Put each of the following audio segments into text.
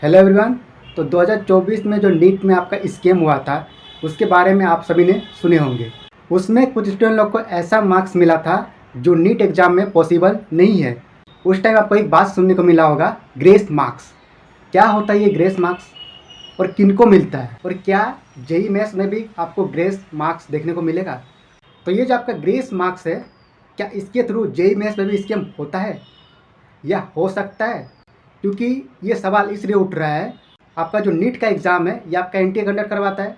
Hello everyone. तो 2024 में जो नीट में आपका स्कैम हुआ था उसके बारे में आप सभी ने सुने होंगे। उसमें कुछ स्टूडेंट लोग को ऐसा मार्क्स मिला था जो नीट एग्ज़ाम में पॉसिबल नहीं है। उस टाइम आपको एक बात सुनने को मिला होगा, ग्रेस मार्क्स। क्या होता है ये ग्रेस मार्क्स और किनको मिलता है, और क्या जेईई मेंस में भी आपको ग्रेस मार्क्स देखने को मिलेगा? तो ये जो आपका ग्रेस मार्क्स है, क्या इसके थ्रू जेईई मेंस में भी स्कैम होता है या हो सकता है? क्योंकि ये सवाल इसलिए उठ रहा है, आपका जो नीट का एग्ज़ाम है ये आपका एनटीए कंडक्ट करवाता है,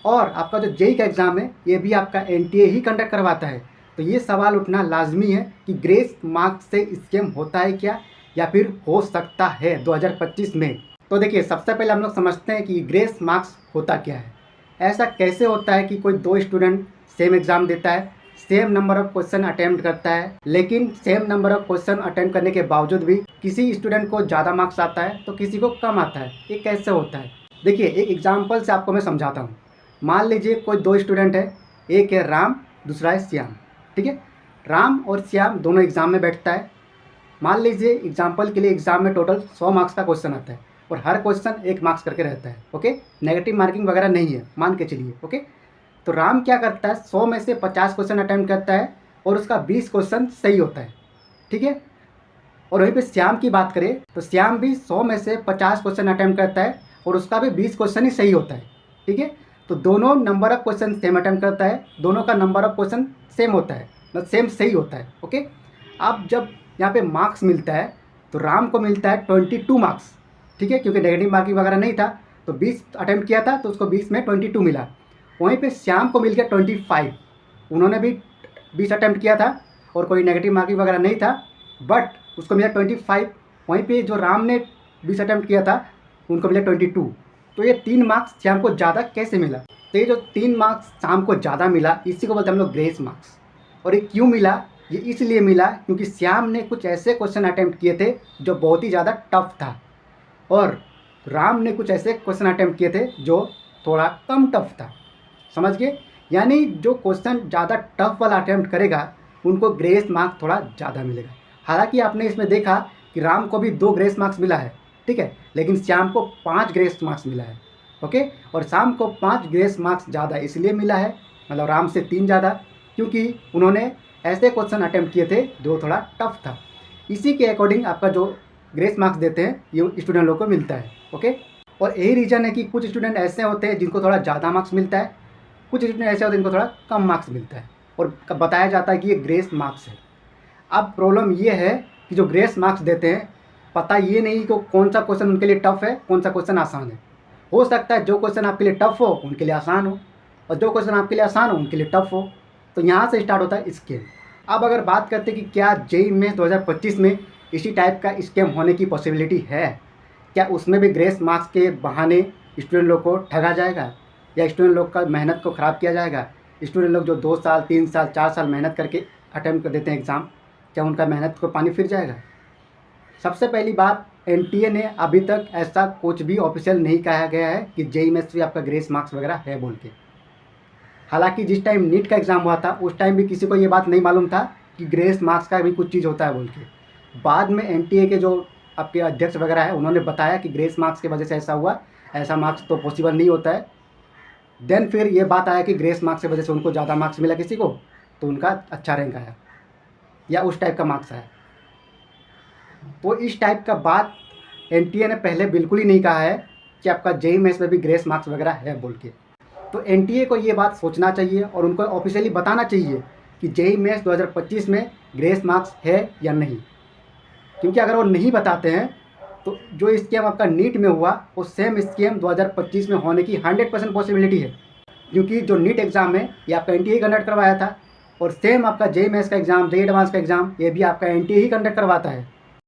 और आपका जो जेईई का एग्ज़ाम है ये भी आपका एनटीए ही कंडक्ट करवाता है। तो ये सवाल उठना लाजमी है कि ग्रेस मार्क्स से स्कैम होता है क्या, या फिर हो सकता है 2025 में। तो देखिए, सबसे पहले हम लोग समझते हैं कि ग्रेस मार्क्स होता क्या है। ऐसा कैसे होता है कि कोई दो स्टूडेंट सेम एग्ज़ाम देता है, same number of question attempt करता है, लेकिन same number of question attempt करने के बावजूद भी किसी स्टूडेंट को ज़्यादा मार्क्स आता है तो किसी को कम आता है? ये कैसे होता है? देखिए, एक एग्जाम्पल से आपको मैं समझाता हूँ। मान लीजिए कोई दो स्टूडेंट है, एक है राम, दूसरा है श्याम। ठीक है, राम और श्याम दोनों एग्ज़ाम में बैठता है। मान लीजिए एग्जाम्पल के लिए एग्ज़ाम में टोटल 100 मार्क्स का क्वेश्चन आता है और हर क्वेश्चन 1 मार्क्स करके रहता है। ओके, नेगेटिव मार्किंग वगैरह नहीं है, मान के चलिए। ओके, तो राम क्या करता है, 100 में से 50 क्वेश्चन अटेम्प्ट करता है और उसका 20 क्वेश्चन सही होता है। ठीक है, और वहीं पे श्याम की बात करें तो श्याम भी 100 में से 50 क्वेश्चन अटेम्प्ट करता है और उसका भी 20 क्वेश्चन ही सही होता है। ठीक है, तो दोनों number of question same attempt करता है, दोनों का नंबर ऑफ क्वेश्चन सेम होता है, मतलब सेम सही होता है। ओके, अब जब यहाँ पे मार्क्स मिलता है तो राम को मिलता है 22 मार्क्स। ठीक है, क्योंकि नेगेटिव मार्किंग वगैरह नहीं था, तो 20 अटेम्प्ट किया था तो उसको 20 में 22 मिला। वहीं पे श्याम को मिल गया 25। उन्होंने भी 20 अटेम्प्ट किया था और कोई नेगेटिव मार्किंग वगैरह नहीं था, बट उसको मिला 25। वहीं पे जो राम ने 20 अटेम्प्ट किया था उनको मिला 22। तो ये 3 मार्क्स श्याम को ज़्यादा कैसे मिला? तो ये जो 3 मार्क्स शाम को ज़्यादा मिला, इसी को बोलते हैं हम लोग ग्रेस मार्क्स। और ये क्यों मिला? ये इसलिए मिला क्योंकि श्याम ने कुछ ऐसे क्वेश्चन अटेम्प्ट किए थे जो बहुत ही ज़्यादा टफ था, और राम ने कुछ ऐसे क्वेश्चन अटेम्प्ट किए थे जो थोड़ा कम टफ था। समझ गए? यानी जो क्वेश्चन ज़्यादा टफ वाला अटेम्प्ट करेगा उनको ग्रेस मार्क्स थोड़ा ज़्यादा मिलेगा। हालांकि आपने इसमें देखा कि राम को भी 2 ग्रेस मार्क्स मिला है, ठीक है, लेकिन श्याम को 5 ग्रेस मार्क्स मिला है। ओके, और शाम को 5 ग्रेस मार्क्स ज़्यादा इसलिए मिला है, मतलब राम से 3 ज़्यादा, क्योंकि उन्होंने ऐसे क्वेश्चन अटेम्प्ट किए थे जो थोड़ा टफ था। इसी के अकॉर्डिंग आपका जो ग्रेस मार्क्स देते हैं ये स्टूडेंट लोग को मिलता है। ओके, और यही रीज़न है कि कुछ स्टूडेंट ऐसे होते हैं जिनको थोड़ा ज़्यादा मार्क्स मिलता है, कुछ स्टूडेंट ऐसे होते हैं जिनको थोड़ा कम मार्क्स मिलता है, और बताया जाता है कि ये ग्रेस मार्क्स है। अब प्रॉब्लम ये है कि जो ग्रेस मार्क्स देते हैं, पता ये नहीं कि कौन सा क्वेश्चन उनके लिए टफ है, कौन सा क्वेश्चन आसान है। हो सकता है जो क्वेश्चन आपके लिए टफ हो उनके लिए आसान हो, और जो क्वेश्चन आपके लिए आसान हो उनके लिए टफ हो। तो यहाँ से स्टार्ट होता है स्कैम। अब अगर बात करते हैं कि क्या जेईई में 2025 में इसी टाइप का स्कैम होने की पॉसिबिलिटी है, क्या उसमें भी ग्रेस मार्क्स के बहाने स्टूडेंट लोग को ठगा जाएगा, या स्टूडेंट लोग का मेहनत को ख़राब किया जाएगा? स्टूडेंट लोग जो 2 साल 3 साल 4 साल मेहनत करके अटेम्प्ट कर देते हैं एग्ज़ाम, क्या उनका मेहनत को पानी फिर जाएगा? सबसे पहली बात, एनटीए ने अभी तक ऐसा कुछ भी ऑफिशियल नहीं कहा गया है कि जेईई में भी आपका ग्रेस मार्क्स वगैरह है बोल के। हालांकि जिस टाइम नीट का एग्ज़ाम हुआ था उस टाइम भी किसी को ये बात नहीं मालूम था कि ग्रेस मार्क्स का भी कुछ चीज़ होता है बोल के। बाद में एनटीए के जो आपके अध्यक्ष वगैरह है उन्होंने बताया कि ग्रेस मार्क्स की वजह से ऐसा हुआ, ऐसा मार्क्स तो पॉसिबल नहीं होता है। देन फिर ये बात आया कि ग्रेस मार्क्स की वजह से उनको ज़्यादा मार्क्स मिला किसी को, तो उनका अच्छा रैंक आया, या उस टाइप का मार्क्स आया। तो इस टाइप का बात एनटीए ने पहले बिल्कुल ही नहीं कहा है कि आपका जेईई मेंस में भी ग्रेस मार्क्स वगैरह है बोल के। तो एनटीए को ये बात सोचना चाहिए और उनको ऑफिशियली बताना चाहिए कि जेईई मेंस 2025 में ग्रेस मार्क्स है या नहीं। क्योंकि अगर वो नहीं बताते हैं तो जो स्कैम आपका नीट में हुआ वो सेम स्कैम 2025 में होने की 100% पॉसिबिलिटी है। क्योंकि जो नीट एग्ज़ाम है ये आपका एनटीए कंडक्ट करवाया था, और सेम आपका जेईई मेंस का एग्ज़ाम, जेईई एडवांस का एग्ज़ाम ये भी आपका एनटीए ही कंडक्ट करवाता है।